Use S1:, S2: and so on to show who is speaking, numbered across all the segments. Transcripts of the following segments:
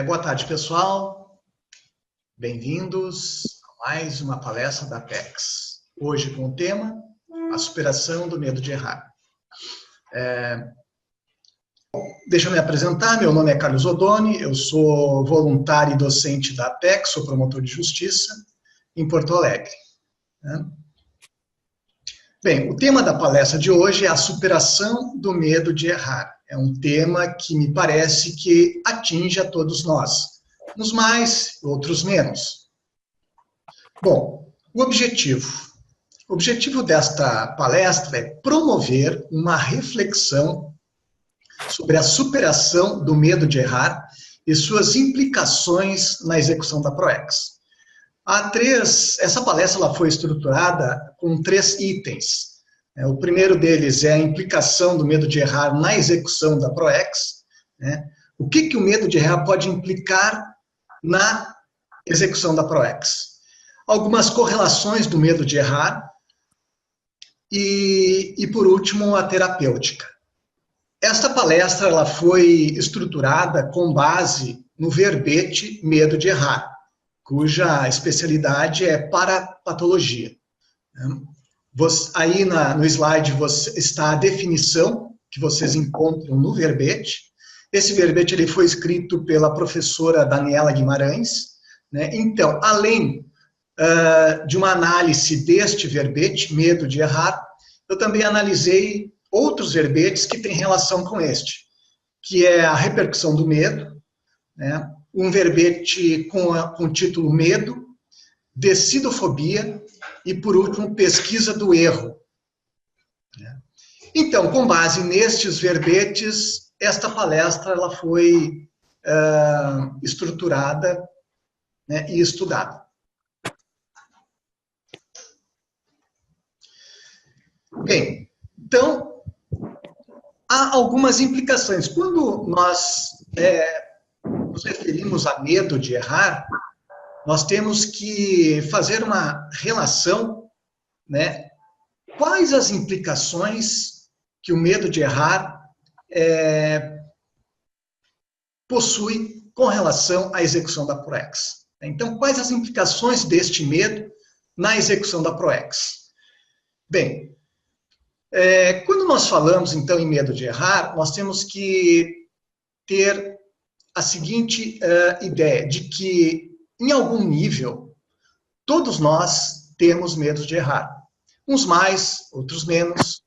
S1: Boa tarde, pessoal. Bem-vindos a mais uma palestra da Apex. Hoje com o tema A Superação do Medo de Errar. Deixa eu me apresentar, meu nome é Carlos Odoni, eu sou voluntário e docente da Apex, sou promotor de justiça em Porto Alegre. Bem, o tema da palestra de hoje é a superação do medo de errar. É um tema que me parece que atinge a todos nós, uns mais, outros menos. Bom, o objetivo desta palestra é promover uma reflexão sobre a superação do medo de errar e suas implicações na execução da ProEx. Essa palestra ela foi estruturada com 3 itens. O primeiro deles é a implicação do medo de errar na execução da ProEx. O que o medo de errar pode implicar na execução da ProEx? Algumas correlações do medo de errar e por último, a terapêutica. Esta palestra ela foi estruturada com base no verbete medo de errar, cuja especialidade é parapatologia. Aí no slide está a definição que vocês encontram no verbete. Esse verbete ele foi escrito pela professora Daniela Guimarães. Então, além de uma análise deste verbete, medo de errar, eu também analisei outros verbetes que têm relação com este, que é a repercussão do medo, um verbete com o título Medo, Decidofobia e, por último, Pesquisa do Erro. Então, com base nestes verbetes, esta palestra ela foi estruturada e estudada. Bem, então, há algumas implicações. Quando nós nos referimos a medo de errar, nós temos que fazer uma relação, quais as implicações que o medo de errar possui com relação à execução da ProEx. Então, quais as implicações deste medo na execução da ProEx? Bem, quando nós falamos, então, em medo de errar, nós temos que ter a seguinte ideia, de que, em algum nível, todos nós temos medo de errar. Uns mais, outros menos.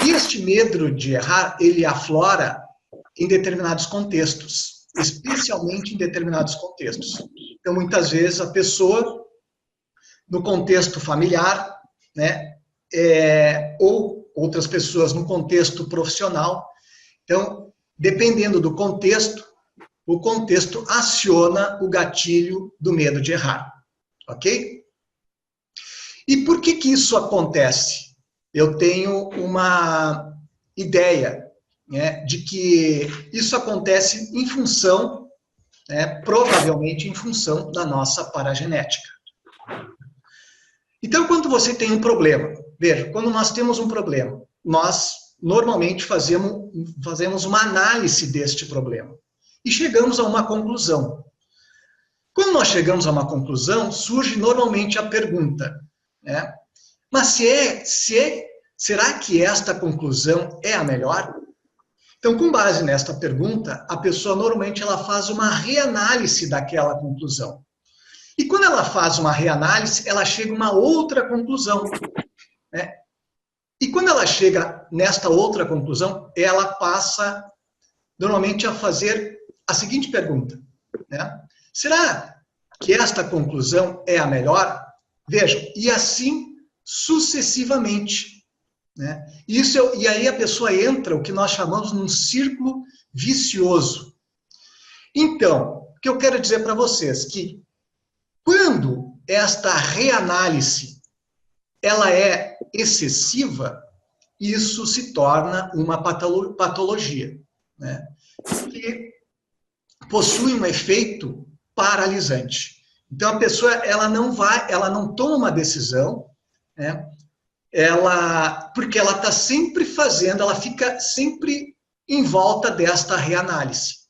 S1: E este medo de errar, ele aflora em determinados contextos, especialmente em determinados contextos. Então, muitas vezes, a pessoa, no contexto familiar, ou outras pessoas no contexto profissional. Então, dependendo do contexto, o contexto aciona o gatilho do medo de errar, ok? E por que isso acontece? Eu tenho uma ideia de que isso acontece em função, provavelmente em função da nossa paragenética. Então, quando você tem um problema, veja, quando nós temos um problema, nós normalmente fazemos uma análise deste problema e chegamos a uma conclusão. Quando nós chegamos a uma conclusão, surge normalmente a pergunta, mas será que esta conclusão é a melhor? Então, com base nesta pergunta, a pessoa normalmente ela faz uma reanálise daquela conclusão. E quando ela faz uma reanálise, ela chega a uma outra conclusão. E quando ela chega nesta outra conclusão, ela passa normalmente a fazer a seguinte pergunta. Será que esta conclusão é a melhor? Vejam, e assim sucessivamente. E aí a pessoa entra, o que nós chamamos num círculo vicioso. Então, o que eu quero dizer para vocês que quando esta reanálise ela é excessiva, isso se torna uma patologia, que possui um efeito paralisante. Então a pessoa ela não toma uma decisão, porque ela está sempre fazendo, ela fica sempre em volta desta reanálise.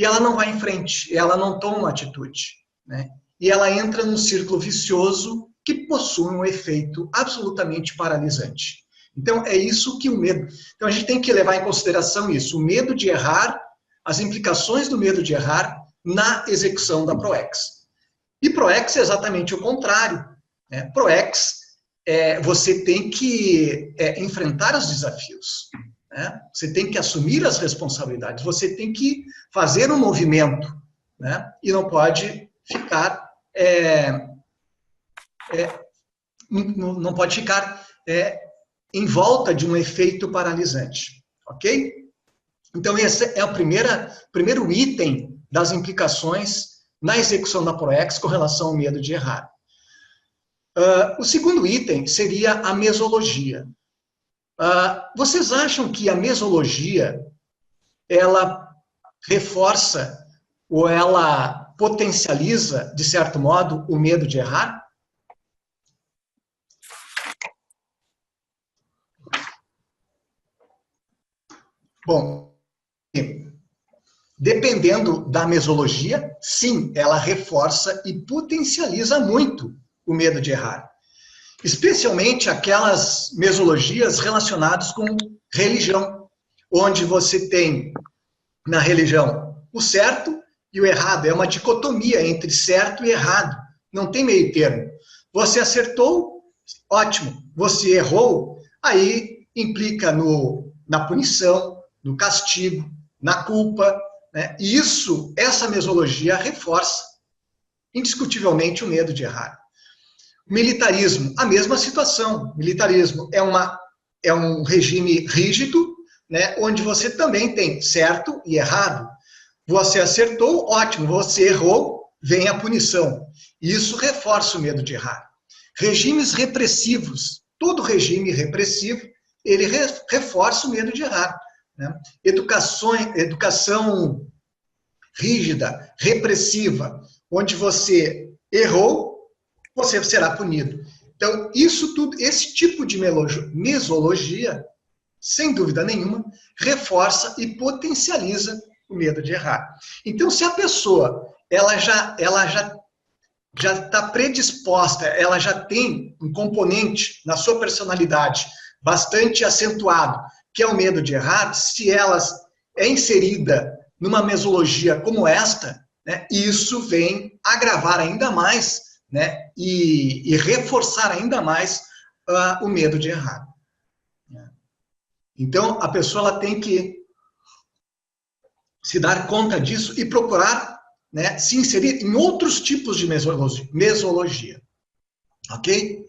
S1: e ela não vai em frente, ela não toma uma atitude, né? E ela entra num círculo vicioso que possui um efeito absolutamente paralisante. Então, é isso que o medo... Então, a gente tem que levar em consideração isso, o medo de errar, as implicações do medo de errar na execução da ProEx. E ProEx é exatamente o contrário, né? ProEx, você tem que enfrentar os desafios, né? Você tem que assumir as responsabilidades, você tem que fazer um movimento, né? E não pode ficar... não pode ficar em volta de um efeito paralisante, ok? Então, esse é o primeiro item das implicações na execução da ProEx com relação ao medo de errar. O segundo item seria a mesologia. Vocês acham que a mesologia, ela reforça ou ela potencializa, de certo modo, o medo de errar? Bom, dependendo da mesologia, sim, ela reforça e potencializa muito o medo de errar. Especialmente aquelas mesologias relacionadas com religião, onde você tem na religião o certo e o errado, é uma dicotomia entre certo e errado, não tem meio termo. Você acertou, ótimo, você errou, aí implica na punição, no castigo, na culpa, né? E essa mesologia reforça indiscutivelmente o medo de errar. Militarismo, a mesma situação. Militarismo é um regime rígido, né, onde você também tem certo e errado. Você acertou, ótimo. Você errou, vem a punição. Isso reforça o medo de errar. Regimes repressivos. Todo regime repressivo, ele reforça o medo de errar, né? Educação rígida, repressiva, onde você errou, você será punido. Então, isso tudo, esse tipo de mesologia, sem dúvida nenhuma, reforça e potencializa o medo de errar. Então, se a pessoa ela já está predisposta, ela já tem um componente na sua personalidade bastante acentuado, que é o medo de errar, se ela é inserida numa mesologia como esta, né, isso vem agravar ainda mais, né, e reforçar ainda mais o medo de errar. Então, a pessoa ela tem que se dar conta disso e procurar, né, se inserir em outros tipos de mesologia. Ok?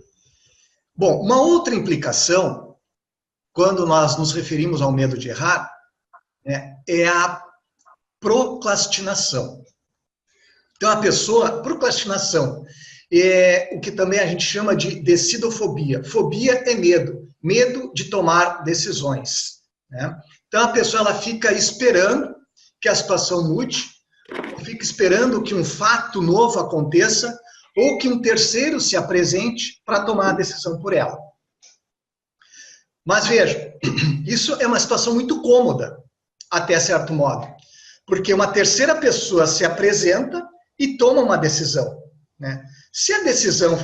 S1: Bom, uma outra implicação, quando nós nos referimos ao medo de errar, né, é a procrastinação. Então, procrastinação é o que também a gente chama de decidofobia. Fobia é medo, medo de tomar decisões, né? Então, a pessoa ela fica esperando que a situação mude, fica esperando que um fato novo aconteça ou que um terceiro se apresente para tomar a decisão por ela. Mas veja, isso é uma situação muito cômoda, até certo modo, porque uma terceira pessoa se apresenta e toma uma decisão, né? Se a decisão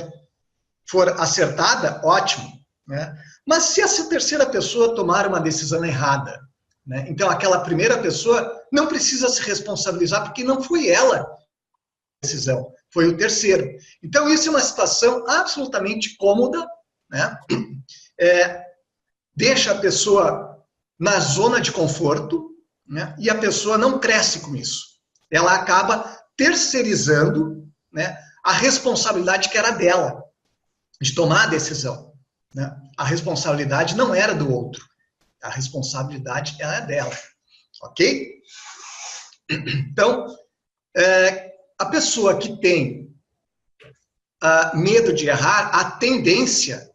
S1: for acertada, ótimo, né? Mas se essa terceira pessoa tomar uma decisão errada, né? Então aquela primeira pessoa não precisa se responsabilizar porque não foi ela a decisão, foi o terceiro. Então isso é uma situação absolutamente cômoda, né? Deixa a pessoa na zona de conforto, né? E a pessoa não cresce com isso. Ela acaba terceirizando, né, a responsabilidade que era dela, de tomar a decisão, né? A responsabilidade não era do outro, a responsabilidade era dela, ok? Então, a pessoa que tem medo de errar, a tendência,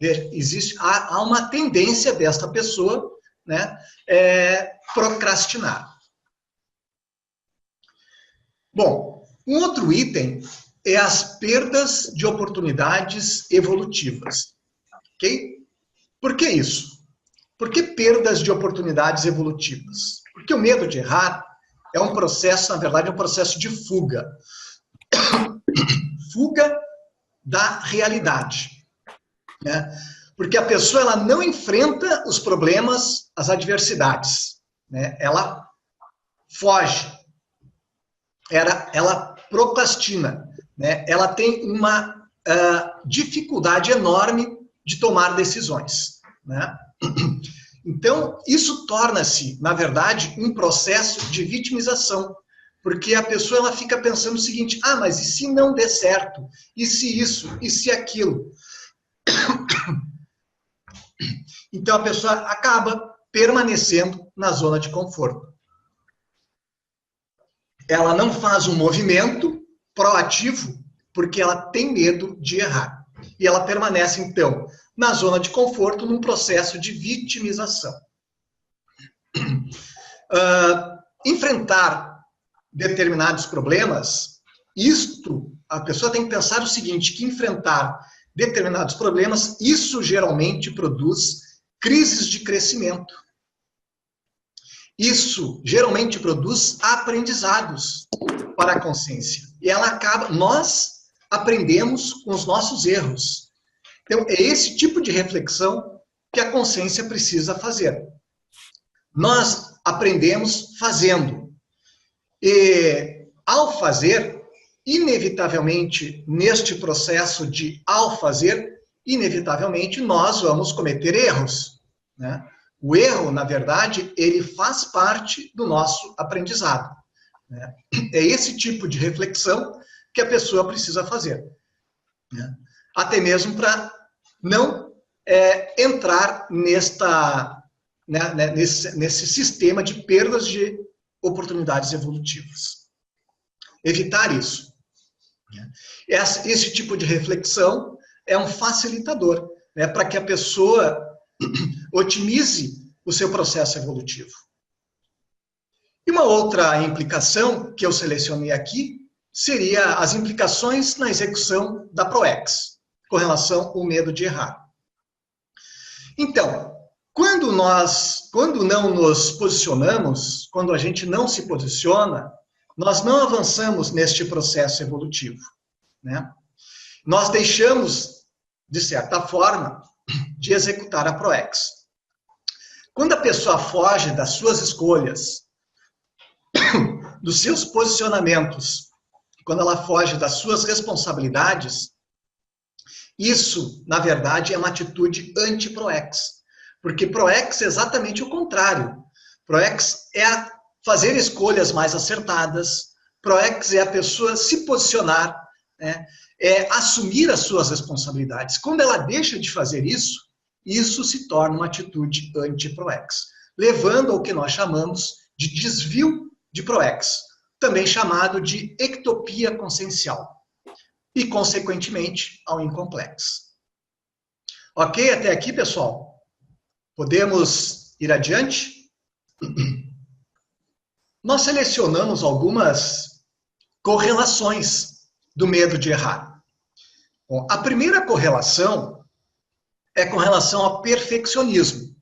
S1: há uma tendência desta pessoa, né, procrastinar. Bom, um outro item é as perdas de oportunidades evolutivas, ok? Por que isso? Por que perdas de oportunidades evolutivas? Porque o medo de errar, é um processo, na verdade, é um processo de fuga. Fuga da realidade, né? Porque a pessoa ela não enfrenta os problemas, as adversidades, né? Ela foge, ela procrastina, né? Ela tem uma dificuldade enorme de tomar decisões, né? Então, isso torna-se, na verdade, um processo de vitimização, porque a pessoa ela fica pensando o seguinte, ah, mas e se não der certo? E se isso? E se aquilo? Então, a pessoa acaba permanecendo na zona de conforto. Ela não faz um movimento proativo porque ela tem medo de errar. E ela permanece, então, na zona de conforto num processo de vitimização. Enfrentar determinados problemas, a pessoa tem que pensar o seguinte, que enfrentar determinados problemas, isso geralmente produz crises de crescimento. Isso geralmente produz aprendizados para a consciência. E ela acaba, nós aprendemos com os nossos erros. Então, é esse tipo de reflexão que a consciência precisa fazer. Nós aprendemos fazendo. E, ao fazer, inevitavelmente, neste processo de ao fazer, inevitavelmente, nós vamos cometer erros, né? O erro, na verdade, ele faz parte do nosso aprendizado, né? É esse tipo de reflexão que a pessoa precisa fazer, né? Até mesmo para não entrar nesse sistema de perdas de oportunidades evolutivas. Evitar isso. Esse tipo de reflexão é um facilitador, né, para que a pessoa otimize o seu processo evolutivo. E uma outra implicação que eu selecionei aqui seria as implicações na execução da PROEX, com relação ao medo de errar. Então, quando não nos posicionamos, quando a gente não se posiciona, nós não avançamos neste processo evolutivo, né? Nós deixamos, de certa forma, de executar a PROEX. Quando a pessoa foge das suas escolhas, dos seus posicionamentos, quando ela foge das suas responsabilidades, isso, na verdade, é uma atitude anti-PROEX. Porque PROEX é exatamente o contrário. PROEX é fazer escolhas mais acertadas, PROEX é a pessoa se posicionar, né? É assumir as suas responsabilidades. Quando ela deixa de fazer isso, isso se torna uma atitude anti-PROEX, levando ao que nós chamamos de desvio de PROEX, também chamado de ectopia consciencial, e, consequentemente, ao incomplex. Ok? Até aqui, pessoal? Podemos ir adiante? Nós selecionamos algumas correlações do medo de errar. Bom, a primeira correlação é com relação ao perfeccionismo,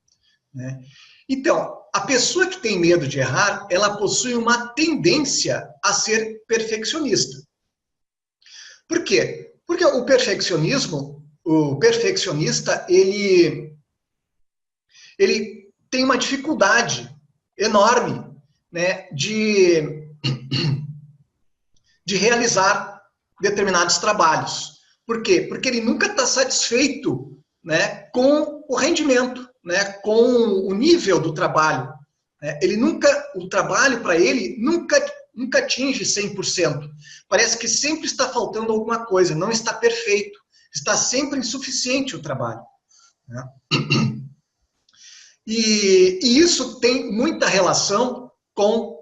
S1: né? Então, a pessoa que tem medo de errar, ela possui uma tendência a ser perfeccionista. Por quê? Porque o perfeccionista, ele tem uma dificuldade enorme, né, de realizar determinados trabalhos. Por quê? Porque ele nunca está satisfeito, né, com o rendimento, né, com o nível do trabalho. Né? O trabalho para ele nunca atinge 100%. Parece que sempre está faltando alguma coisa, não está perfeito, está sempre insuficiente o trabalho. Né? E isso tem muita relação com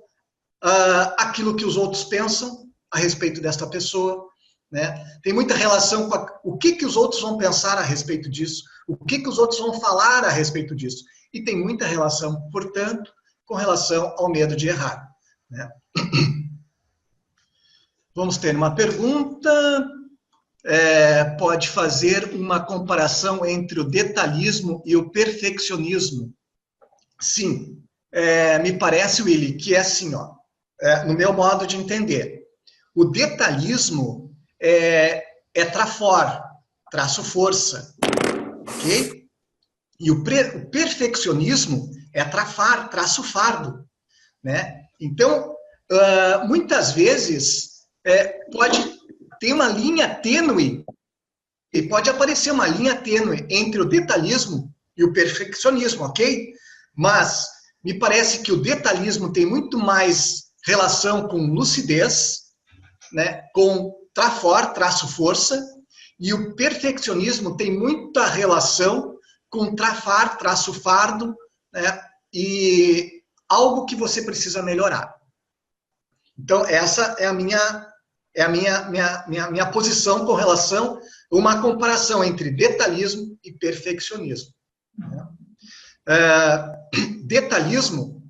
S1: aquilo que os outros pensam a respeito desta pessoa, né? Tem muita relação com o que os outros vão pensar a respeito disso, o que os outros vão falar a respeito disso. E tem muita relação, portanto, com relação ao medo de errar. Né? Vamos ter uma pergunta. Pode fazer uma comparação entre o detalhismo e o perfeccionismo? Sim. Me parece, Willy, que é assim, ó. no meu modo de entender. O detalhismo é trafor, traço força, ok? E o perfeccionismo é trafar, traço fardo, né? Então, muitas vezes, pode ter uma linha tênue, e pode aparecer uma linha tênue entre o detalhismo e o perfeccionismo, ok? Mas me parece que o detalhismo tem muito mais relação com lucidez, né? Com trafor, traço força, e o perfeccionismo tem muita relação com trafar, traço fardo, né? E algo que você precisa melhorar. Então, essa é a minha posição com relação a uma comparação entre detalhismo e perfeccionismo. Detalhismo,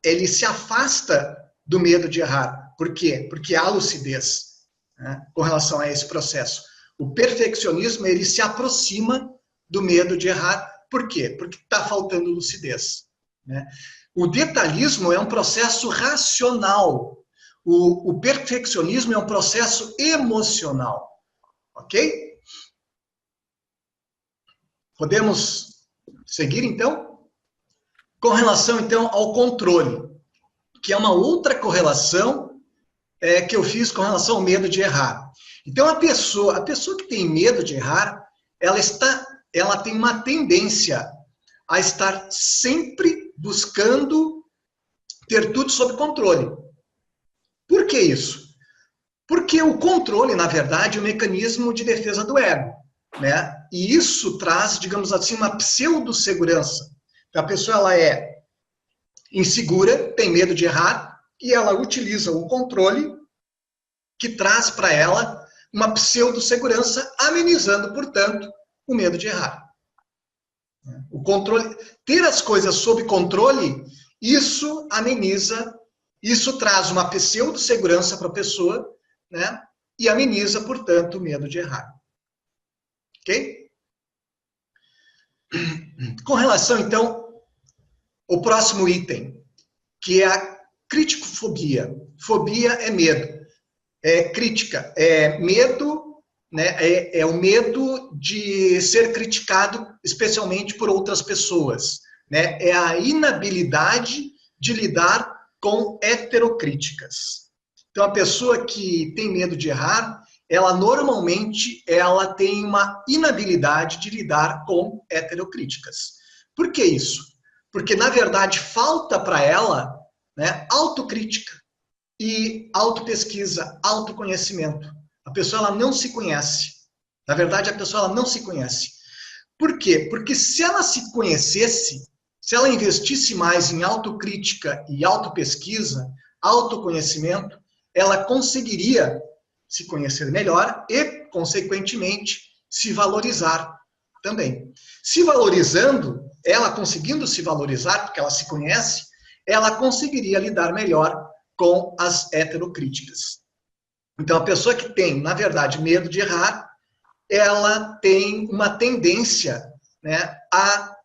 S1: ele se afasta do medo de errar. Por quê? Porque há lucidez, né, com relação a esse processo. O perfeccionismo, ele se aproxima do medo de errar. Por quê? Porque está faltando lucidez, né? O detalhismo é um processo racional. O perfeccionismo é um processo emocional. Ok? Podemos seguir, então? Com relação, então, ao controle, que é uma outra correlação que eu fiz com relação ao medo de errar. Então, a pessoa que tem medo de errar, ela tem uma tendência a estar sempre buscando ter tudo sob controle. Por que isso? Porque o controle, na verdade, é um mecanismo de defesa do ego, né? E isso traz, digamos assim, uma pseudo-segurança. A pessoa ela é insegura, tem medo de errar, e ela utiliza o controle que traz para ela uma pseudo-segurança, amenizando, portanto, o medo de errar. O controle, ter as coisas sob controle, isso ameniza, isso traz uma pseudo-segurança para a pessoa, né? E ameniza, portanto, o medo de errar. Ok? Com relação, então, ao próximo item, que é a criticofobia. Fobia é medo. Crítica é medo, né? É o medo de ser criticado, especialmente por outras pessoas, né? É a inabilidade de lidar com heterocríticas. Então, a pessoa que tem medo de errar, ela normalmente tem uma inabilidade de lidar com heterocríticas. Por que isso? Porque, na verdade, falta para ela, né, autocrítica e autopesquisa, autoconhecimento. A pessoa ela não se conhece. Na verdade, a pessoa ela não se conhece. Por quê? Porque se ela se conhecesse, se ela investisse mais em autocrítica e autopesquisa, autoconhecimento, ela conseguiria se conhecer melhor e, consequentemente, se valorizar também. Se valorizando, ela conseguindo se valorizar, porque ela se conhece, ela conseguiria lidar melhor com as heterocríticas. Então, a pessoa que tem, na verdade, medo de errar, ela tem uma tendência, né, a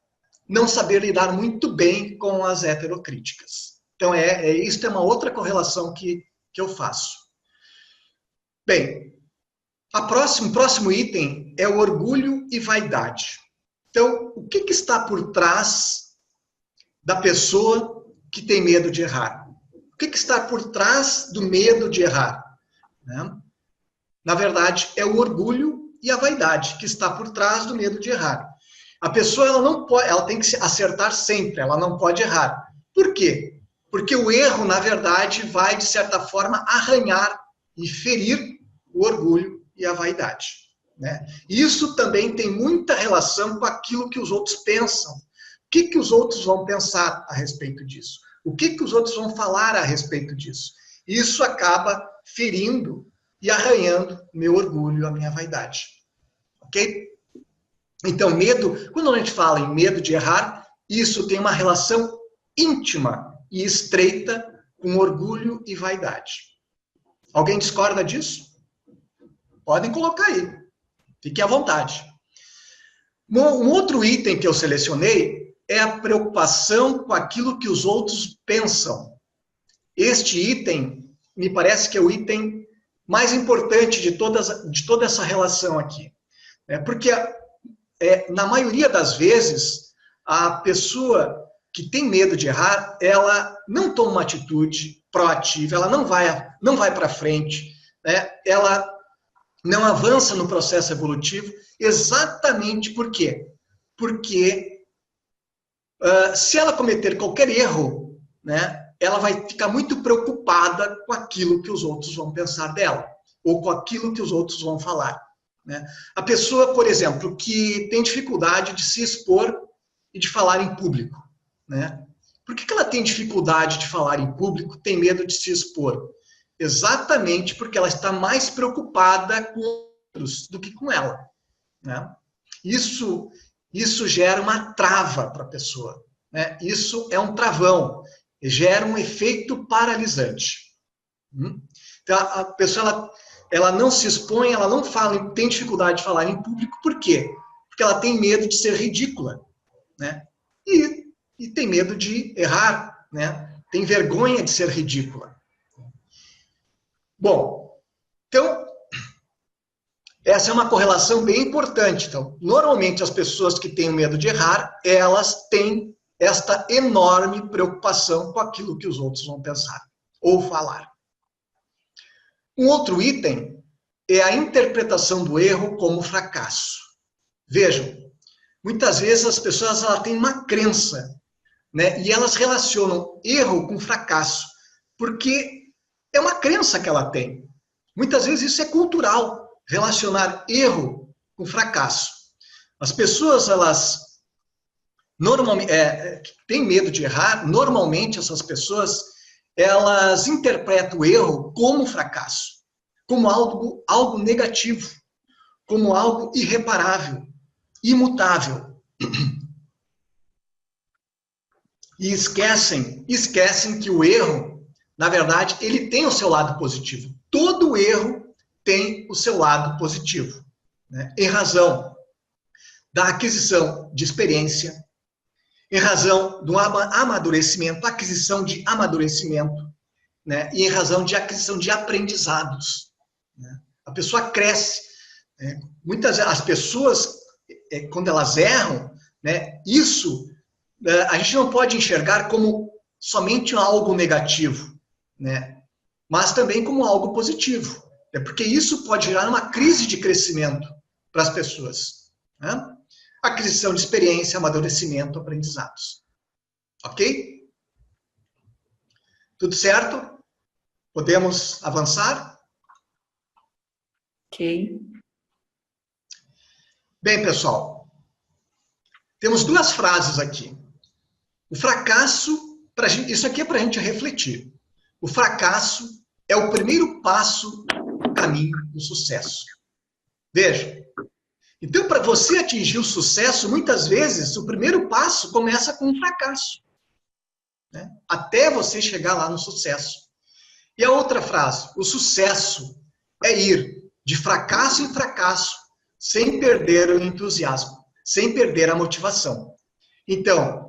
S1: não saber lidar muito bem com as heterocríticas. Então, isso é uma outra correlação que eu faço. Bem, o próximo item é o orgulho e vaidade. Então, o que está por trás da pessoa que tem medo de errar? O que está por trás do medo de errar? Né? Na verdade, é o orgulho e a vaidade que está por trás do medo de errar. A pessoa ela tem que acertar sempre, ela não pode errar. Por quê? Porque o erro, na verdade, vai, de certa forma, arranhar e ferir o orgulho e a vaidade. Né? Isso também tem muita relação com aquilo que os outros pensam. O que os outros vão pensar a respeito disso? O que os outros vão falar a respeito disso? Isso acaba ferindo e arranhando meu orgulho, a minha vaidade. Ok? Então, medo, quando a gente fala em medo de errar, isso tem uma relação íntima e estreita com orgulho e vaidade. Alguém discorda disso? Podem colocar aí. Fique à vontade. Um outro item que eu selecionei é a preocupação com aquilo que os outros pensam. este item me parece que é o item mais importante de toda essa relação aqui. Porque, na maioria das vezes, a pessoa que tem medo de errar, ela não toma uma atitude proativa, ela não vai para frente, né? Ela não avança no processo evolutivo, exatamente por quê? Porque se ela cometer qualquer erro, né, ela vai ficar muito preocupada com aquilo que os outros vão pensar dela, ou com aquilo que os outros vão falar. Né? A pessoa, por exemplo, que tem dificuldade de se expor e de falar em público. Né? Por que ela tem dificuldade de falar em público, tem medo de se expor? Exatamente porque ela está mais preocupada com outros do que com ela. Né? Isso gera uma trava para a pessoa. Né? Isso é um travão, gera um efeito paralisante. Então, a pessoa ela não se expõe, ela não fala, tem dificuldade de falar em público, por quê? Porque ela tem medo de ser ridícula. Né? E tem medo de errar, né? Tem vergonha de ser ridícula. Bom, então, essa é uma correlação bem importante. Então, normalmente as pessoas que têm medo de errar, elas têm esta enorme preocupação com aquilo que os outros vão pensar ou falar. Um outro item é a interpretação do erro como fracasso. Vejam, muitas vezes as pessoas têm uma crença, né, e elas relacionam erro com fracasso, porque é uma crença que ela tem. Muitas vezes isso é cultural, relacionar erro com fracasso. As pessoas, elas normalmente têm medo de errar, normalmente essas pessoas, elas interpretam o erro como fracasso, como algo negativo, como algo irreparável, imutável. E esquecem que o erro, na verdade, ele tem o seu lado positivo. Todo erro tem o seu lado positivo, né? Em razão da aquisição de experiência, em razão do amadurecimento, aquisição de amadurecimento, né? E em razão de aquisição de aprendizados. Né? A pessoa cresce. Né? Muitas as pessoas, quando elas erram, né, isso a gente não pode enxergar como somente algo negativo, né? Mas também como algo positivo. Porque isso pode gerar uma crise de crescimento para as pessoas. Né? Aquisição de experiência, amadurecimento, aprendizados. Ok? Tudo certo? Podemos avançar?
S2: Ok.
S1: Bem, pessoal, temos duas frases aqui. O fracasso, isso aqui é para a gente refletir. O fracasso é o primeiro passo no caminho do sucesso. Veja. Então, para você atingir o sucesso, muitas vezes, o primeiro passo começa com um fracasso. Né? Até você chegar lá no sucesso. E a outra frase, o sucesso é ir de fracasso em fracasso, sem perder o entusiasmo, sem perder a motivação. Então,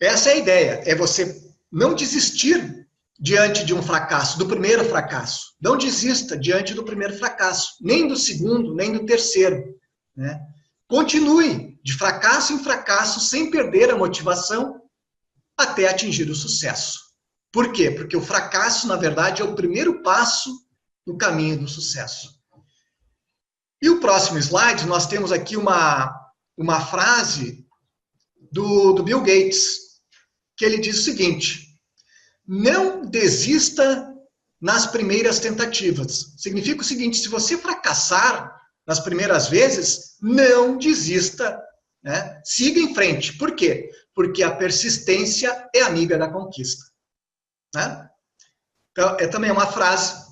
S1: essa é a ideia, é você não desistir diante de um fracasso, do primeiro fracasso. Não desista diante do primeiro fracasso, nem do segundo, nem do terceiro. Né? Continue de fracasso em fracasso, sem perder a motivação, até atingir o sucesso. Por quê? Porque o fracasso, na verdade, é o primeiro passo no caminho do sucesso. E o próximo slide, nós temos aqui uma frase do Bill Gates, que ele diz o seguinte: não desista nas primeiras tentativas. Significa o seguinte: se você fracassar nas primeiras vezes, não desista, né? Siga em frente. Por quê? Porque a persistência é amiga da conquista. Né? Então, é também uma frase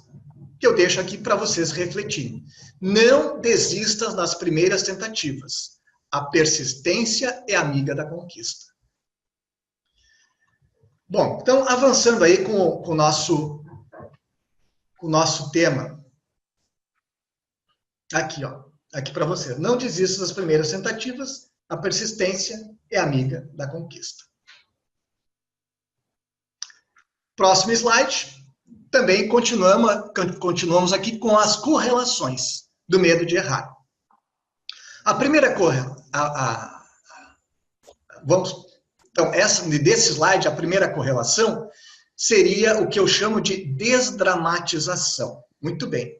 S1: que eu deixo aqui para vocês refletirem. Não desista nas primeiras tentativas. A persistência é amiga da conquista. Bom, então, avançando aí com o nosso tema. Aqui, ó. Aqui para você. Não desista das primeiras tentativas. A persistência é amiga da conquista. Próximo slide. Também continuamos aqui com as correlações do medo de errar. A primeira desse slide, a primeira correlação seria o que eu chamo de desdramatização. Muito bem.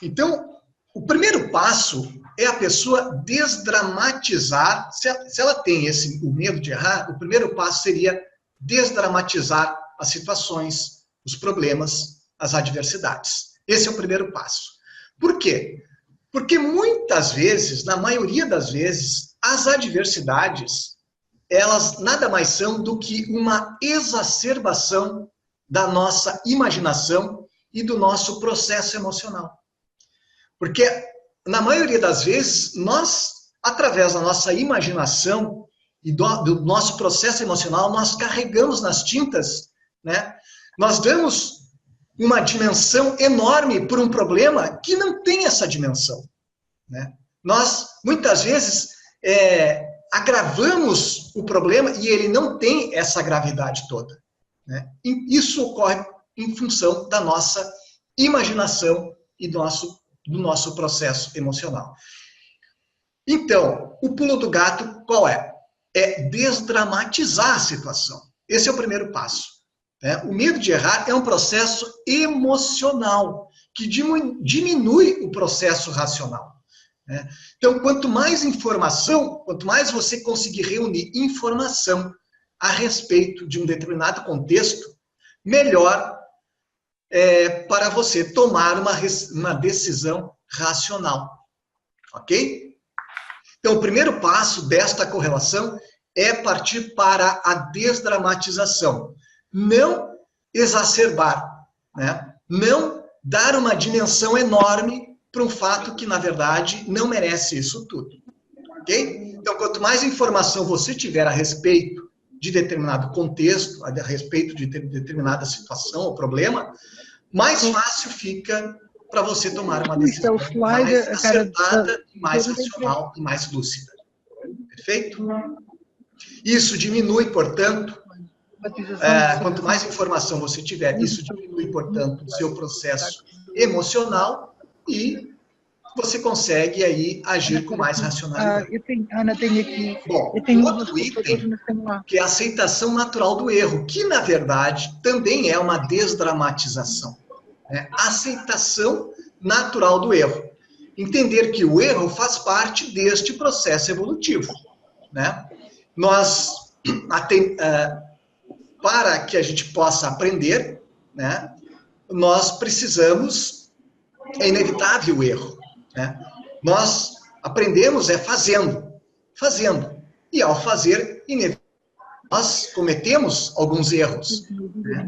S1: Então, o primeiro passo é a pessoa desdramatizar. Se ela tem o medo de errar, o primeiro passo seria desdramatizar as situações, os problemas, as adversidades. Esse é o primeiro passo. Por quê? Porque muitas vezes, na maioria das vezes, as adversidades, elas nada mais são do que uma exacerbação da nossa imaginação e do nosso processo emocional. Porque, na maioria das vezes, nós, através da nossa imaginação e do nosso processo emocional, nós carregamos nas tintas, né? Nós damos uma dimensão enorme por um problema que não tem essa dimensão, né? Nós, muitas vezes, agravamos o problema e ele não tem essa gravidade toda, né? E isso ocorre em função da nossa imaginação e do nosso processo emocional. Então, o pulo do gato qual é? É desdramatizar a situação. Esse é o primeiro passo. O medo de errar é um processo emocional que diminui o processo racional. Então, quanto mais informação, quanto mais você conseguir reunir informação a respeito de um determinado contexto, melhor para você tomar uma decisão racional. Ok? Então, o primeiro passo desta correlação é partir para a desdramatização. Não exacerbar, né? Não dar uma dimensão enorme para um fato que, na verdade, não merece isso tudo. Ok? Então, quanto mais informação você tiver a respeito de determinado contexto, a respeito de determinada situação ou problema, mais fácil fica para você tomar uma decisão mais acertada, mais racional e mais lúcida. Perfeito? Isso diminui, portanto, quanto mais informação você tiver, isso diminui, portanto, o seu processo emocional e você consegue aí agir com mais racionalidade.
S2: Ana, tem aqui.
S1: Bom, outro item que é a aceitação natural do erro, que na verdade também é uma desdramatização. A aceitação natural do erro. Entender que o erro faz parte deste processo evolutivo, né? Nós, para que a gente possa aprender, né, nós precisamos, é inevitável o erro, né? Nós aprendemos fazendo. E ao fazer, nós cometemos alguns erros, né?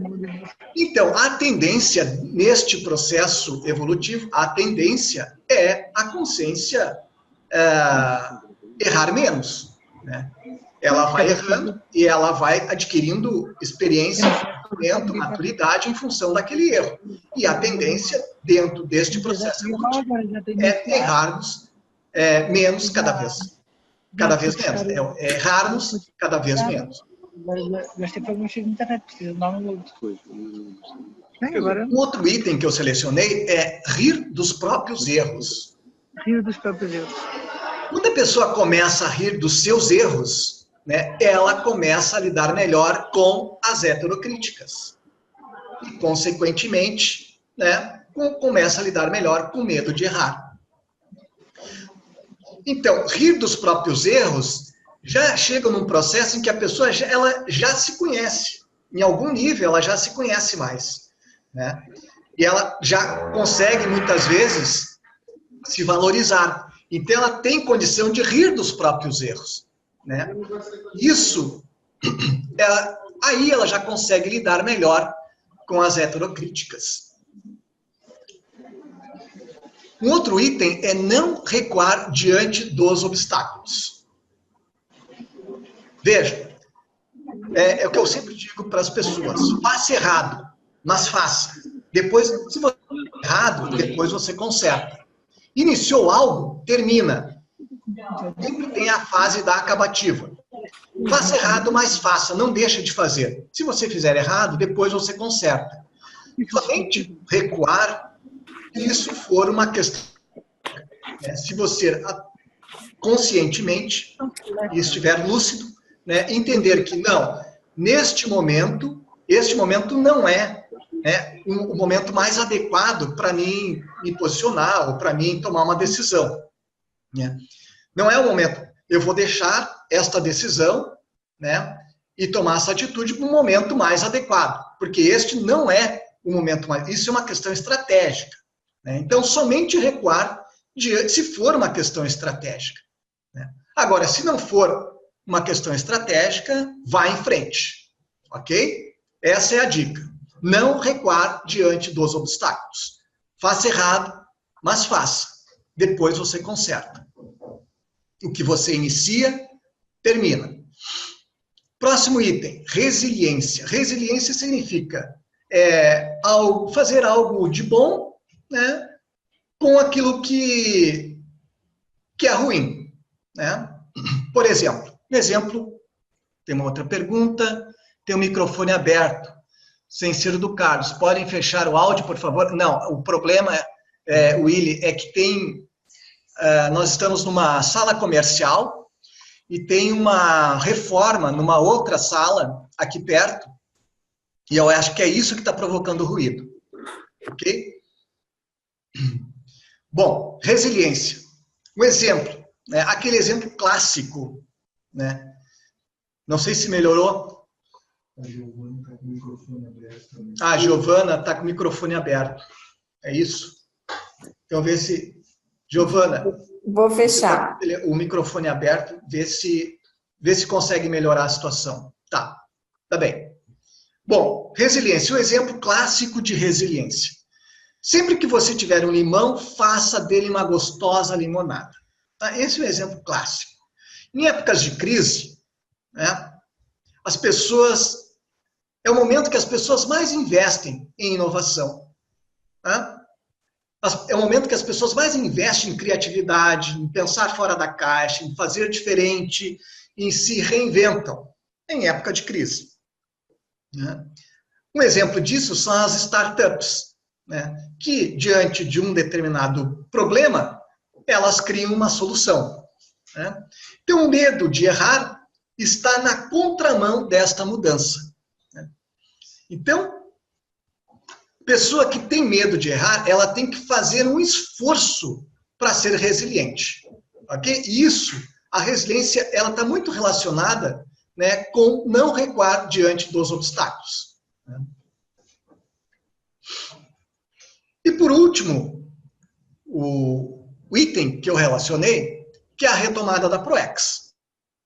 S1: Então, a tendência neste processo evolutivo, a tendência é a consciência errar menos, né? Ela vai errando e ela vai adquirindo experiência, conhecimento, maturidade em função daquele erro. E a tendência, dentro deste processo evolutivo, é errarmos menos cada vez menos. Errarmos cada vez menos.
S2: Gastei problemas de internet, precisa dar um depois.
S1: Um outro item que eu selecionei é rir dos próprios erros.
S2: Rir dos próprios erros.
S1: Quando a pessoa começa a rir dos seus erros, né, ela começa a lidar melhor com as heterocríticas. E, consequentemente, né, começa a lidar melhor com o medo de errar. Então, rir dos próprios erros já chega num processo em que a pessoa ela já se conhece. Em algum nível, ela já se conhece mais, né? E ela já consegue, muitas vezes, se valorizar. Então, ela tem condição de rir dos próprios erros, né? Isso, aí ela já consegue lidar melhor com as heterocríticas. Um outro item é não recuar diante dos obstáculos. Veja, é o que eu sempre digo para as pessoas: faça errado, mas faça. Depois, se você errado, depois você conserta. Iniciou algo, termina. Sempre tem a fase da acabativa. Faça errado, mas faça, não deixa de fazer. Se você fizer errado, depois você conserta. Somente recuar, se isso for uma questão. Se você conscientemente e estiver lúcido, entender que não, neste momento, este momento não é o momento mais adequado para mim me posicionar ou para mim tomar uma decisão. Não é o momento. Eu vou deixar esta decisão e tomar essa atitude no momento mais adequado, porque este não é o momento mais... Isso é uma questão estratégica. Então, somente recuar se for uma questão estratégica. Agora, se não for uma questão estratégica, vá em frente. Ok? Essa é a dica. Não recuar diante dos obstáculos. Faça errado, mas faça. Depois você conserta. O que você inicia, termina. Próximo item, resiliência. Resiliência significa fazer algo de bom, com aquilo que é ruim. Por exemplo, tem uma outra pergunta, tem o microfone aberto, sem ser do Carlos. Podem fechar o áudio, por favor? Não, o problema, Willy, é que nós estamos numa sala comercial e tem uma reforma numa outra sala aqui perto, e eu acho que é isso que está provocando ruído. Ok? Bom, resiliência. Um exemplo, aquele exemplo clássico, Não sei se melhorou. A Giovana está com o microfone aberto. É isso? Então, vê se... Giovana...
S3: Vou fechar.
S1: O microfone aberto, vê se consegue melhorar a situação. Tá bem. Bom, resiliência. O exemplo clássico de resiliência. Sempre que você tiver um limão, faça dele uma gostosa limonada. Tá? Esse é um exemplo clássico. Em épocas de crise, as pessoas... É o momento que as pessoas mais investem em inovação. É o momento que as pessoas mais investem em criatividade, em pensar fora da caixa, em fazer diferente, em se reinventam em época de crise. Um exemplo disso são as startups, que, diante de um determinado problema, elas criam uma solução. Então, o medo de errar está na contramão desta mudança. Então, pessoa que tem medo de errar, ela tem que fazer um esforço para ser resiliente. Ok? E isso, a resiliência, ela está muito relacionada com não recuar diante dos obstáculos. E por último, o item que eu relacionei, que é a retomada da ProEx.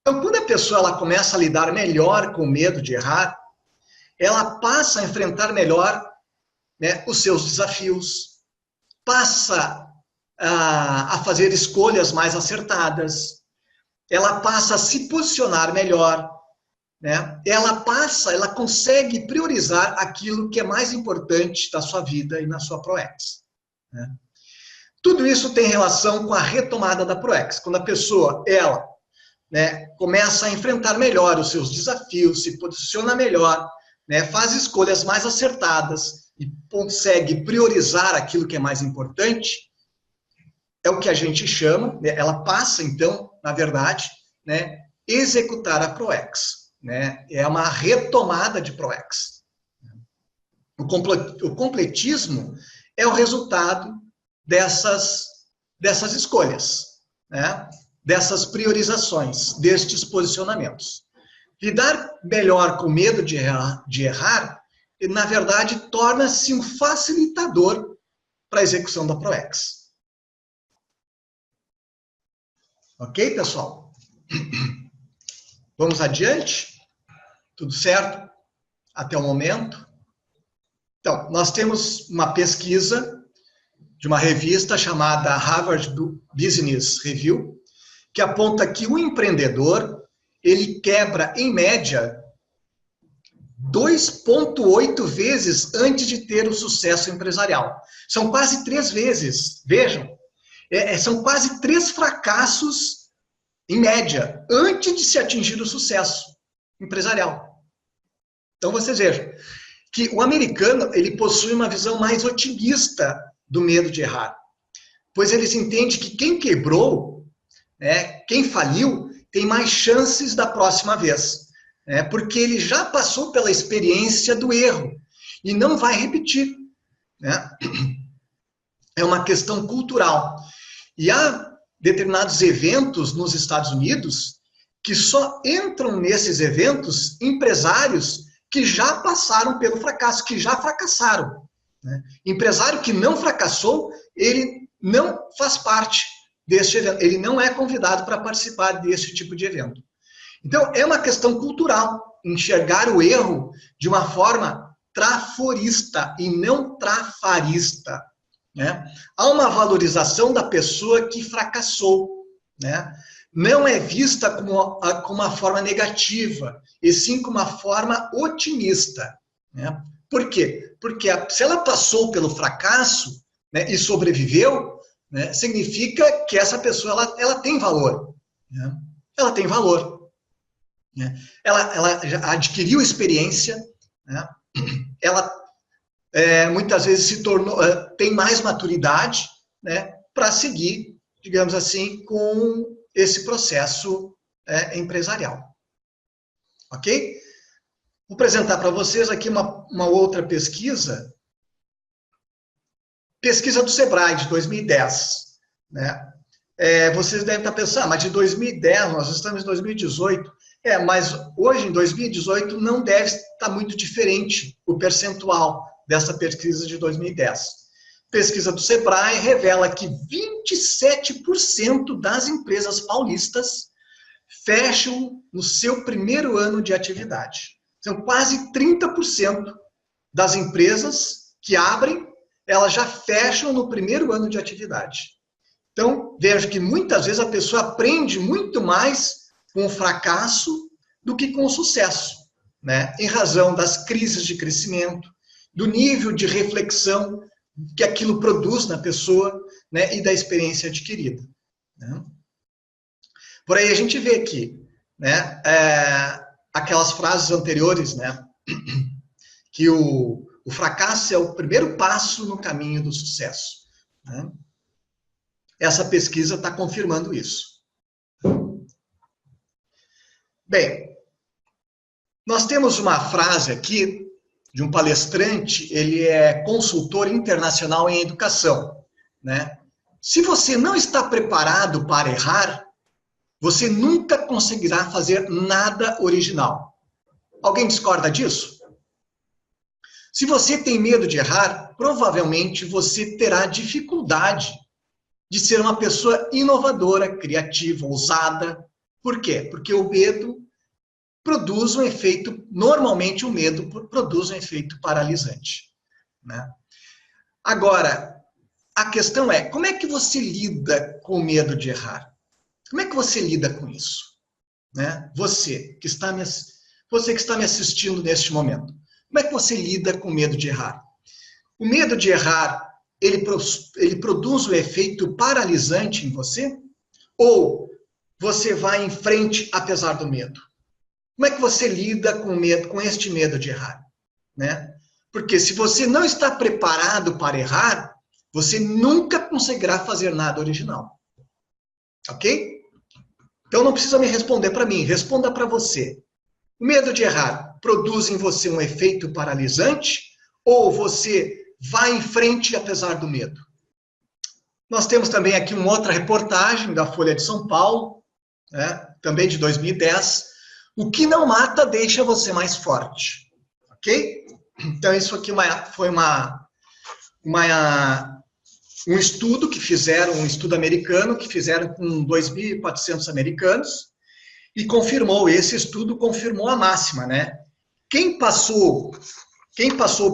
S1: Então, quando a pessoa ela começa a lidar melhor com o medo de errar, ela passa a enfrentar melhor os seus desafios, passa a fazer escolhas mais acertadas, ela passa a se posicionar melhor, ela consegue priorizar aquilo que é mais importante da sua vida e na sua ProEx. Tudo isso tem relação com a retomada da ProEx. Quando a pessoa, começa a enfrentar melhor os seus desafios, se posiciona melhor, faz escolhas mais acertadas e consegue priorizar aquilo que é mais importante, é o que a gente chama, ela passa, então, na verdade, executar a ProEx. É uma retomada de ProEx. O completismo é o resultado dessas escolhas, dessas priorizações, destes posicionamentos. Lidar melhor com medo de errar, na verdade, torna-se um facilitador para a execução da ProEx. Ok, pessoal? Vamos adiante? Tudo certo? Até o momento? Então, nós temos uma pesquisa de uma revista chamada Harvard Business Review, que aponta que o empreendedor, ele quebra, em média, 2,8 vezes antes de ter o sucesso empresarial. São quase 3 vezes, vejam. São quase 3 fracassos, em média, antes de se atingir o sucesso. empresarial. Então, vocês vejam que o americano ele possui uma visão mais otimista do medo de errar, pois eles entendem que quem quebrou, né, quem faliu, tem mais chances da próxima vez, né, porque ele já passou pela experiência do erro e não vai repetir, né? É uma questão cultural. E há determinados eventos nos Estados Unidos que só entram nesses eventos empresários que já passaram pelo fracasso, que já fracassaram, né? Empresário que não fracassou, ele não faz parte deste evento, ele não é convidado para participar desse tipo de evento. Então, é uma questão cultural, enxergar o erro de uma forma traforista e não trafarista, né? Há uma valorização da pessoa que fracassou, né? Não é vista como uma forma negativa, e sim como uma forma otimista, né? Por quê? Porque se ela passou pelo fracasso, né, e sobreviveu, né, significa que essa pessoa ela tem valor, né? Ela tem valor, né? Ela já adquiriu experiência, né? Ela muitas vezes se tornou, tem mais maturidade, né, para seguir, digamos assim, com esse processo empresarial. Ok? Vou apresentar para vocês aqui uma outra pesquisa, pesquisa do Sebrae, de 2010. Né? Vocês devem estar pensando, mas de 2010, nós estamos em 2018, mas hoje, em 2018, não deve estar muito diferente o percentual dessa pesquisa de 2010. Pesquisa do Sebrae revela que 27% das empresas paulistas fecham no seu primeiro ano de atividade. Então, quase 30% das empresas que abrem, elas já fecham no primeiro ano de atividade. Então, vejo que muitas vezes a pessoa aprende muito mais com o fracasso do que com o sucesso, né? Em razão das crises de crescimento, do nível de reflexão que aquilo produz na pessoa, né, e da experiência adquirida, né? Por aí a gente vê aqui, né, aquelas frases anteriores, né, que o fracasso é o primeiro passo no caminho do sucesso, né? Essa pesquisa está confirmando isso. Bem, nós temos uma frase aqui de um palestrante, ele é consultor internacional em educação, né? Se você não está preparado para errar, você nunca conseguirá fazer nada original. Alguém discorda disso? Se você tem medo de errar, provavelmente você terá dificuldade de ser uma pessoa inovadora, criativa, ousada. Por quê? Porque o medo produz um efeito, normalmente o medo produz um efeito paralisante, né? Agora, a questão é, como é que você lida com o medo de errar? Como é que você lida com isso, né? Você que está me assistindo neste momento, como é que você lida com o medo de errar? O medo de errar, ele produz um efeito paralisante em você? Ou você vai em frente apesar do medo? Como é que você lida com medo, com este medo de errar, né? Porque se você não está preparado para errar, você nunca conseguirá fazer nada original. Ok? Então não precisa me responder para mim, responda para você. O medo de errar produz em você um efeito paralisante ou você vai em frente apesar do medo? Nós temos também aqui uma outra reportagem da Folha de São Paulo, né, também de 2010. O que não mata deixa você mais forte. Ok? Então isso aqui foi um estudo que fizeram, um estudo americano, que fizeram com 2.400 americanos, e esse estudo confirmou a máxima, né? Quem passou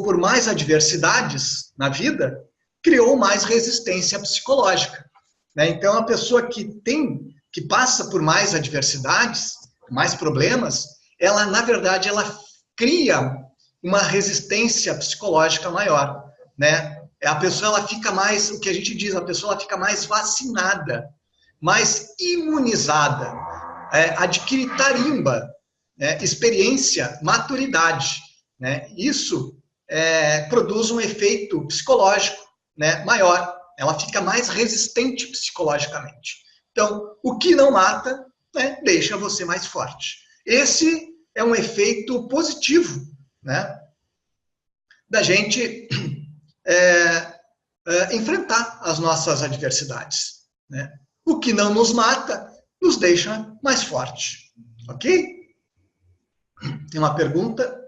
S1: por mais adversidades na vida, criou mais resistência psicológica, né? Então, a pessoa que passa por mais adversidades, mais problemas, ela, na verdade, ela cria uma resistência psicológica maior, né? A pessoa, ela fica mais, o que a gente diz, a pessoa ela fica mais vacinada, mais imunizada, adquire tarimba, né? Experiência, maturidade, né? Isso produz um efeito psicológico, né, maior. Ela fica mais resistente psicologicamente. Então, o que não mata, né, deixa você mais forte. Esse é um efeito positivo, né, da gente enfrentar as nossas adversidades, né? O que não nos mata nos deixa mais forte. Ok? Tem uma pergunta.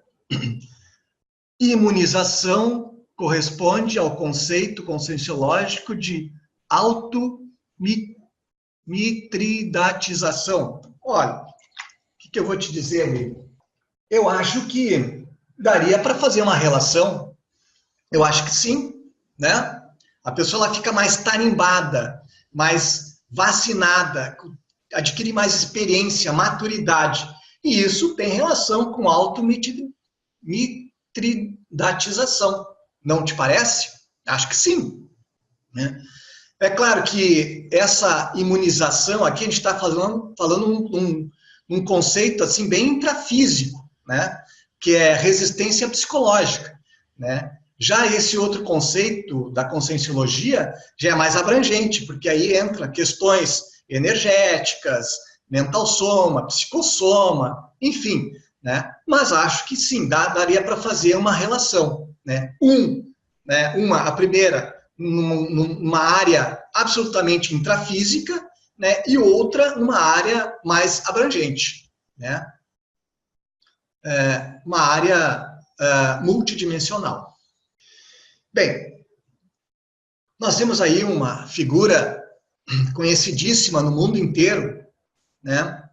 S1: Imunização corresponde ao conceito conscienciológico de auto-mitridatização. Olha, o que eu vou te dizer, amigo? Eu acho que daria para fazer uma relação. Eu acho que sim, né? A pessoa ela fica mais tarimbada, mais vacinada, adquire mais experiência, maturidade. E isso tem relação com auto-mitridatização. Não te parece? Acho que sim, né? É claro que essa imunização aqui a gente está falando um conceito assim bem intrafísico, né? Que é resistência psicológica, né? Já esse outro conceito da conscienciologia já é mais abrangente, porque aí entra questões energéticas, mental soma, psicossoma, enfim, né? Mas acho que sim, daria para fazer uma relação, né? A primeira, numa área absolutamente intrafísica, né? E outra, numa área mais abrangente, né? Uma área multidimensional. Bem, nós temos aí uma figura conhecidíssima no mundo inteiro, né?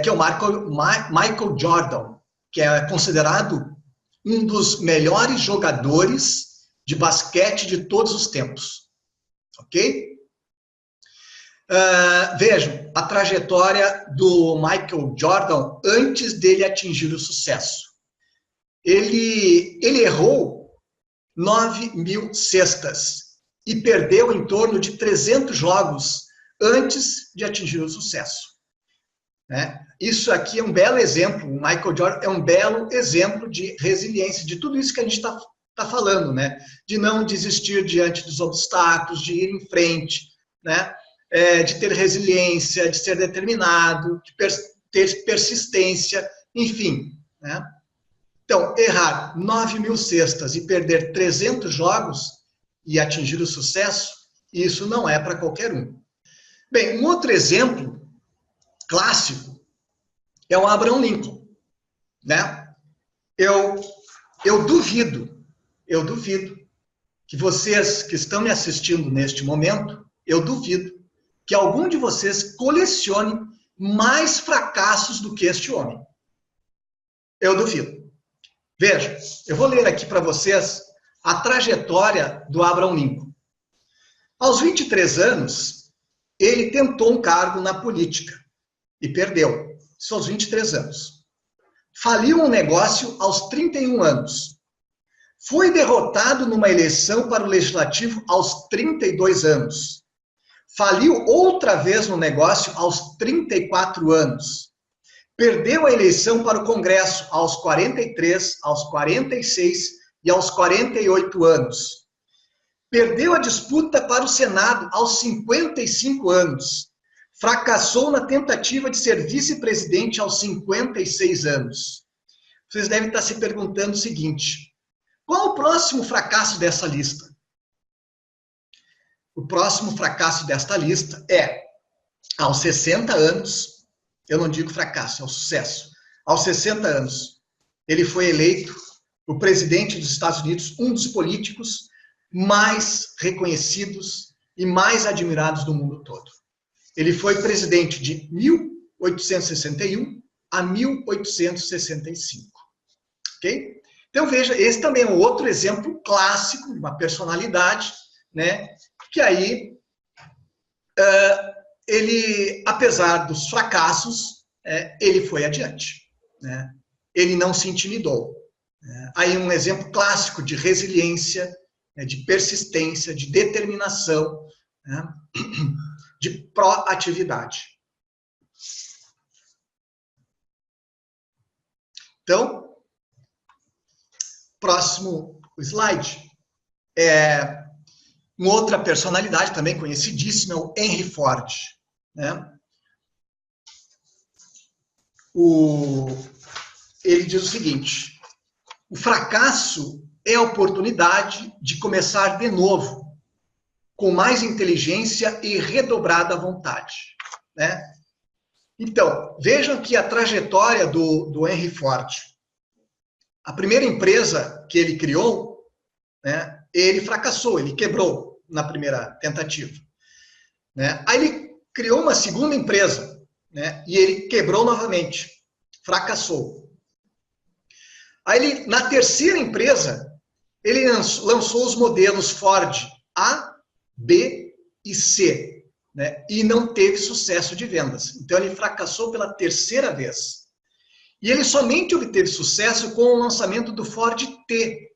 S1: Que é o Michael Jordan, que é considerado um dos melhores jogadores de basquete de todos os tempos. Ok? Vejam a trajetória do Michael Jordan antes dele atingir o sucesso. Ele errou 9.000 cestas e perdeu em torno de 300 jogos antes de atingir o sucesso. Né? Isso aqui é um belo exemplo, o Michael Jordan é um belo exemplo de resiliência, de tudo isso que a gente está falando, né? De não desistir diante dos obstáculos, de ir em frente, né? De ter resiliência, de ser determinado, de ter persistência, enfim, né? Então, errar 9.000 cestas e perder 300 jogos e atingir o sucesso, isso não é para qualquer um. Bem, um outro exemplo clássico é o Abraham Lincoln, né? Eu duvido que vocês que estão me assistindo neste momento, eu duvido que algum de vocês colecione mais fracassos do que este homem. Eu duvido. Veja, eu vou ler aqui para vocês a trajetória do Abraham Lincoln. Aos 23 anos, ele tentou um cargo na política e perdeu. Isso aos 23 anos. Faliu um negócio aos 31 anos. Foi derrotado numa eleição para o Legislativo aos 32 anos. Faliu outra vez no negócio aos 34 anos. Perdeu a eleição para o Congresso aos 43, aos 46 e aos 48 anos. Perdeu a disputa para o Senado aos 55 anos. Fracassou na tentativa de ser vice-presidente aos 56 anos. Vocês devem estar se perguntando o seguinte: qual o próximo fracasso dessa lista? O próximo fracasso desta lista é, aos 60 anos, eu não digo fracasso, é o sucesso. Aos 60 anos, ele foi eleito o presidente dos Estados Unidos, um dos políticos mais reconhecidos e mais admirados do mundo todo. Ele foi presidente de 1861 a 1865. Ok? Então, veja, esse também é um outro exemplo clássico de uma personalidade, né, que aí ele, apesar dos fracassos, ele foi adiante, né? Ele não se intimidou. Aí um exemplo clássico de resiliência, de persistência, de determinação, né? De proatividade. Então, próximo slide. Uma outra personalidade também conhecidíssima é o Henry Ford, né? Ele diz o seguinte: o fracasso é a oportunidade de começar de novo, com mais inteligência e redobrada vontade, né? Então, vejam que a trajetória do Henry Ford. A primeira empresa que ele criou, né, ele fracassou, ele quebrou na primeira tentativa, né? Aí ele criou uma segunda empresa, né, e ele quebrou novamente, fracassou. Aí ele, na terceira empresa, ele lançou os modelos Ford A, B e C, né, e não teve sucesso de vendas. Então ele fracassou pela terceira vez. E ele somente obteve sucesso com o lançamento do Ford T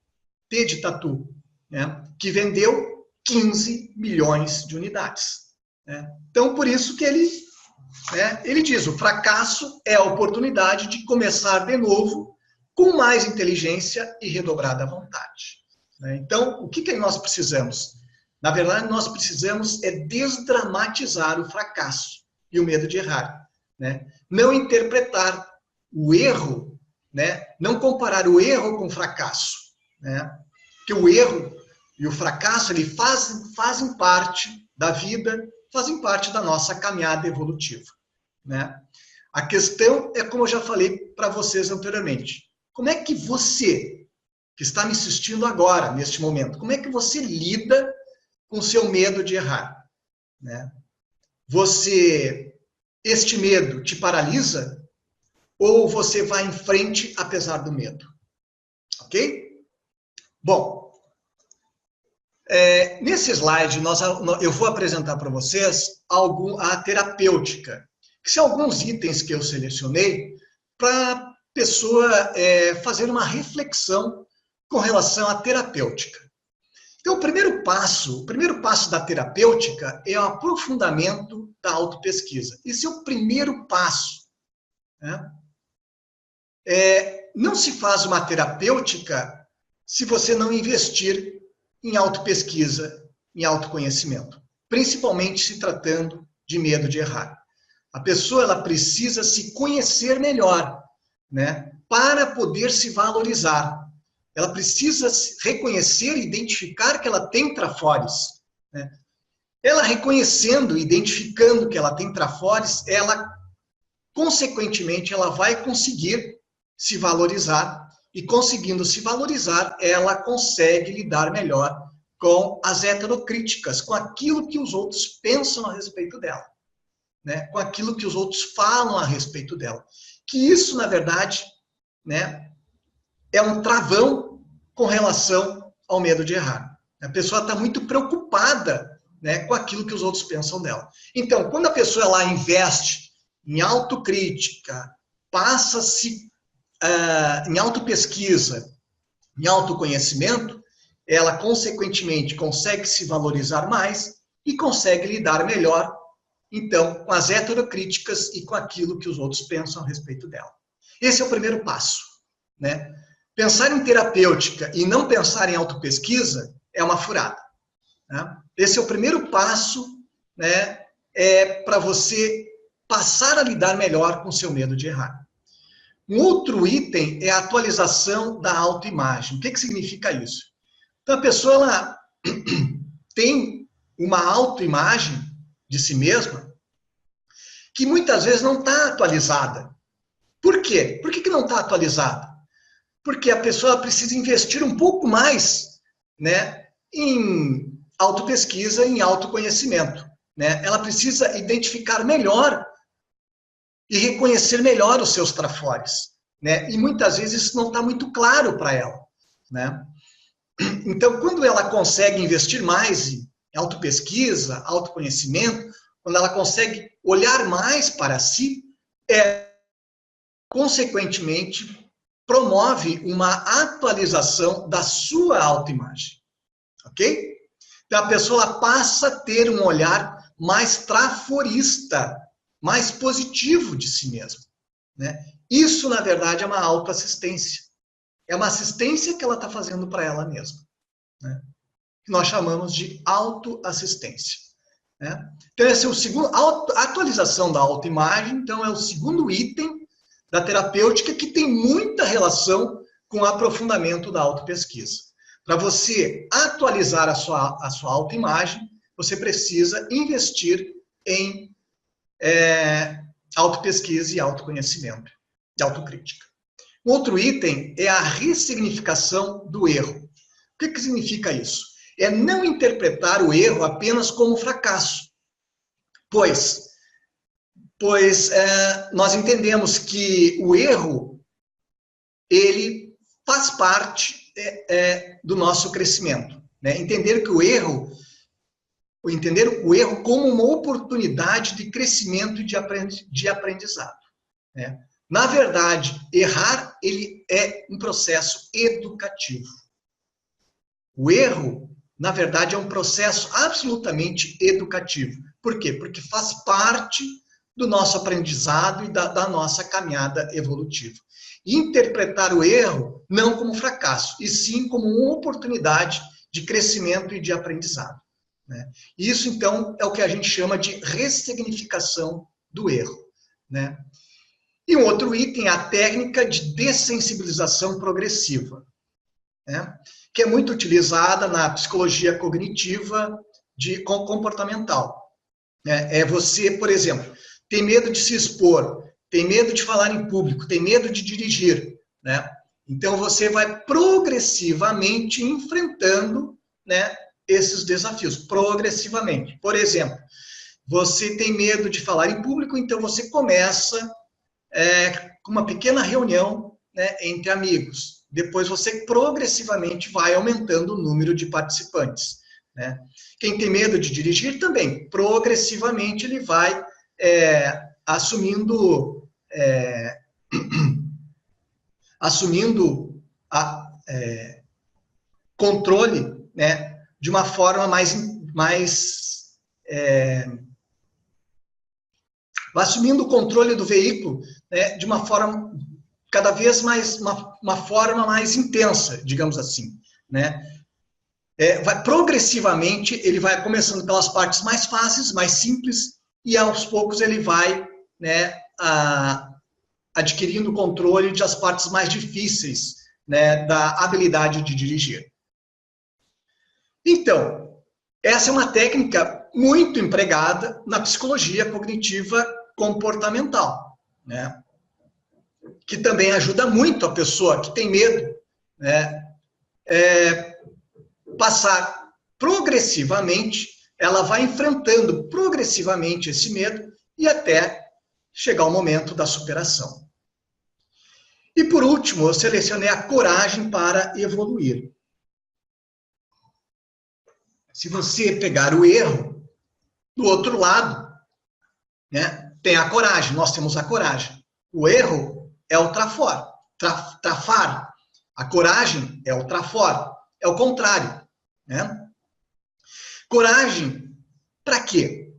S1: de Tatu, né, que vendeu 15 milhões de unidades. Né? Então, por isso que ele diz, o fracasso é a oportunidade de começar de novo com mais inteligência e redobrada vontade. Né? Então, o que nós precisamos? Na verdade, nós precisamos desdramatizar o fracasso e o medo de errar. Né? Não interpretar o erro, né? Não comparar o erro com o fracasso. Né? Porque o erro e o fracasso ele fazem parte da vida, fazem parte da nossa caminhada evolutiva. Né? A questão é, como eu já falei para vocês anteriormente, como é que você, que está me assistindo agora, neste momento, como é que você lida com o seu medo de errar? Né? Este medo te paralisa ou você vai em frente apesar do medo? Ok? Bom, nesse slide eu vou apresentar para vocês a terapêutica, que são alguns itens que eu selecionei para a pessoa fazer uma reflexão com relação à terapêutica. Então, o primeiro passo da terapêutica é o aprofundamento da autopesquisa. Esse é o primeiro passo. Né? Não se faz uma terapêutica se você não investir em autopesquisa, em autoconhecimento, principalmente se tratando de medo de errar. A pessoa ela precisa se conhecer melhor, né, para poder se valorizar. Ela precisa reconhecer e identificar que ela tem trafores. Né? Ela reconhecendo, identificando que ela tem trafores, consequentemente, ela vai conseguir se valorizar e, conseguindo se valorizar, ela consegue lidar melhor com as heterocríticas, com aquilo que os outros pensam a respeito dela, né? Com aquilo que os outros falam a respeito dela. Que isso, na verdade, né, é um travão com relação ao medo de errar. A pessoa está muito preocupada, né, com aquilo que os outros pensam dela. Então, quando a pessoa lá investe em autocrítica, passa-se em autopesquisa, em autoconhecimento, ela, consequentemente, consegue se valorizar mais e consegue lidar melhor, então, com as heterocríticas e com aquilo que os outros pensam a respeito dela. Esse é o primeiro passo. Né? Pensar em terapêutica e não pensar em autopesquisa é uma furada. Né? Esse é o primeiro passo, né, para você passar a lidar melhor com o seu medo de errar. Um outro item é a atualização da autoimagem. O que significa isso? Então, a pessoa ela tem uma autoimagem de si mesma que muitas vezes não está atualizada. Por quê? Por que não está atualizada? Porque a pessoa precisa investir um pouco mais, né, em autopesquisa, em autoconhecimento. Né? Ela precisa identificar melhor e reconhecer melhor os seus trafores. Né? E muitas vezes isso não está muito claro para ela. Né? Então, quando ela consegue investir mais em autopesquisa, autoconhecimento, quando ela consegue olhar mais para si, consequentemente, promove uma atualização da sua autoimagem. Ok? Então, a pessoa passa a ter um olhar mais traforista, mais positivo de si mesma. Né? Isso, na verdade, é uma autoassistência. É uma assistência que ela está fazendo para ela mesma, né? Que nós chamamos de autoassistência, né? Então, esse é o segundo, a atualização da autoimagem, então, é o segundo item da terapêutica que tem muita relação com o aprofundamento da autopesquisa. Para você atualizar a sua autoimagem, você precisa investir em autopesquisa e autoconhecimento, e autocrítica. Um outro item é a ressignificação do erro. O que significa isso? É não interpretar o erro apenas como fracasso, pois nós entendemos que o erro, ele faz parte do nosso crescimento, né? Entender o erro como uma oportunidade de crescimento e de aprendizado, né? Na verdade, errar, ele é um processo educativo. O erro, na verdade, é um processo absolutamente educativo. Por quê? Porque faz parte do nosso aprendizado e da nossa caminhada evolutiva. E interpretar o erro não como fracasso, e sim como uma oportunidade de crescimento e de aprendizado, né? Isso, então, é o que a gente chama de ressignificação do erro, né? E um outro item é a técnica de dessensibilização progressiva, né? Que é muito utilizada na psicologia cognitiva comportamental. É você, por exemplo, tem medo de se expor, tem medo de falar em público, tem medo de dirigir, né? Então, você vai progressivamente enfrentando, né, esses desafios, progressivamente. Por exemplo, você tem medo de falar em público, então você começa com uma pequena reunião, né, entre amigos. Depois você progressivamente vai aumentando o número de participantes, né? Quem tem medo de dirigir também, progressivamente ele vai assumindo controle, né, de uma forma vai assumindo o controle do veículo, né, de uma forma cada vez mais, uma forma mais intensa, digamos assim, né? Progressivamente, ele vai começando pelas partes mais fáceis, mais simples, e aos poucos ele vai, né, adquirindo o controle das partes mais difíceis, né, da habilidade de dirigir. Então, essa é uma técnica muito empregada na psicologia cognitiva comportamental, né? Que também ajuda muito a pessoa que tem medo, né, passar progressivamente, ela vai enfrentando progressivamente esse medo e até chegar ao momento da superação. E por último, eu selecionei a coragem para evoluir. Se você pegar o erro, do outro lado, né, tem a coragem, nós temos a coragem. O erro é o trafar. A coragem é o trafor, é o contrário, né? Coragem para quê?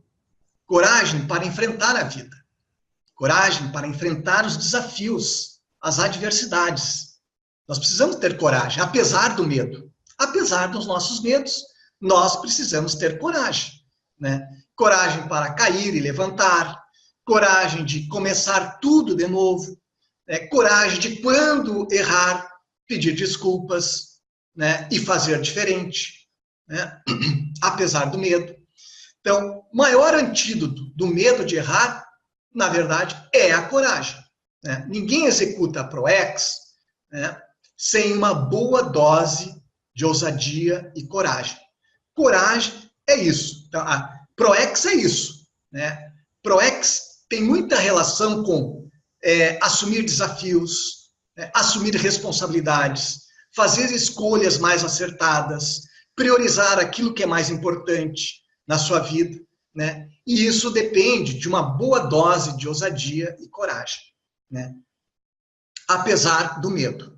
S1: Coragem para enfrentar a vida. Coragem para enfrentar os desafios, as adversidades. Nós precisamos ter coragem, apesar do medo. Apesar dos nossos medos, nós precisamos ter coragem, né? Coragem para cair e levantar, coragem de começar tudo de novo, né? Coragem de, quando errar, pedir desculpas, né? E fazer diferente, né? Apesar do medo. Então, o maior antídoto do medo de errar, na verdade, é a coragem, né? Ninguém executa a ProEx, né, sem uma boa dose de ousadia e coragem. Coragem é isso. Então, a ProEx é isso, né? ProEx tem muita relação com assumir desafios, né, assumir responsabilidades, fazer escolhas mais acertadas, priorizar aquilo que é mais importante na sua vida, né? E isso depende de uma boa dose de ousadia e coragem, né? Apesar do medo.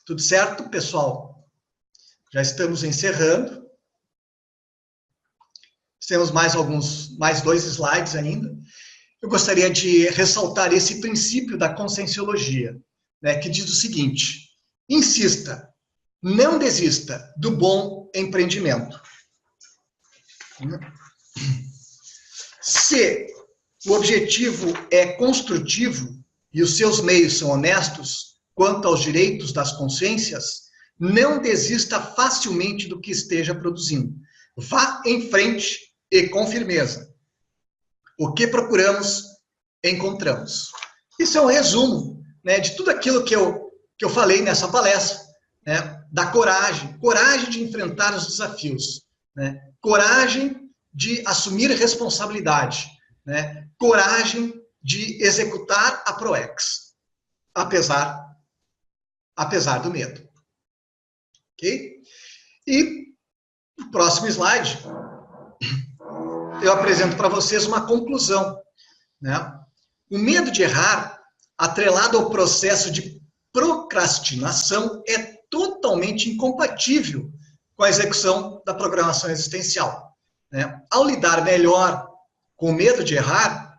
S1: Tudo certo, pessoal? Já estamos encerrando. Temos mais 2 slides ainda. eu gostaria de ressaltar esse princípio da conscienciologia, né, que diz o seguinte: insista, não desista do bom empreendimento. Se o objetivo é construtivo e os seus meios são honestos quanto aos direitos das consciências, não desista facilmente do que esteja produzindo. Vá em frente e com firmeza. O que procuramos, encontramos. Isso é um resumo, né, de tudo aquilo que eu falei nessa palestra, né, da coragem de enfrentar os desafios, né, coragem de assumir responsabilidade, né, coragem de executar a ProEx, apesar do medo. Ok? E no próximo slide, eu apresento para vocês uma conclusão, né? O medo de errar, atrelado ao processo de procrastinação, é totalmente incompatível com a execução da programação existencial, né? Ao lidar melhor com o medo de errar,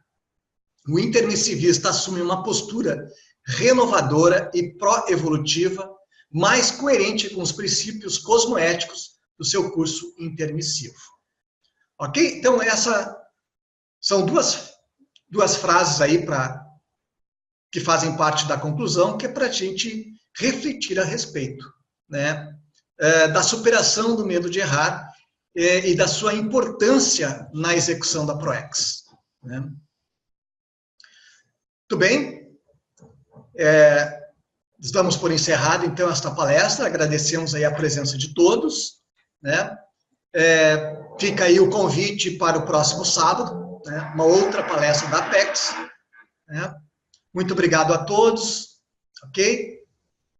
S1: o intermissivista assume uma postura renovadora e pró-evolutiva, mais coerente com os princípios cosmoéticos do seu curso intermissivo. Ok? Então, essas são duas frases aí que fazem parte da conclusão, que é para a gente refletir a respeito, né, da superação do medo de errar e da sua importância na execução da ProEx. Né? Muito bem. Damos por encerrado, então, esta palestra. Agradecemos aí a presença de todos, né? Fica aí o convite para o próximo sábado, né? Uma outra palestra da Apex, né? Muito obrigado a todos, ok?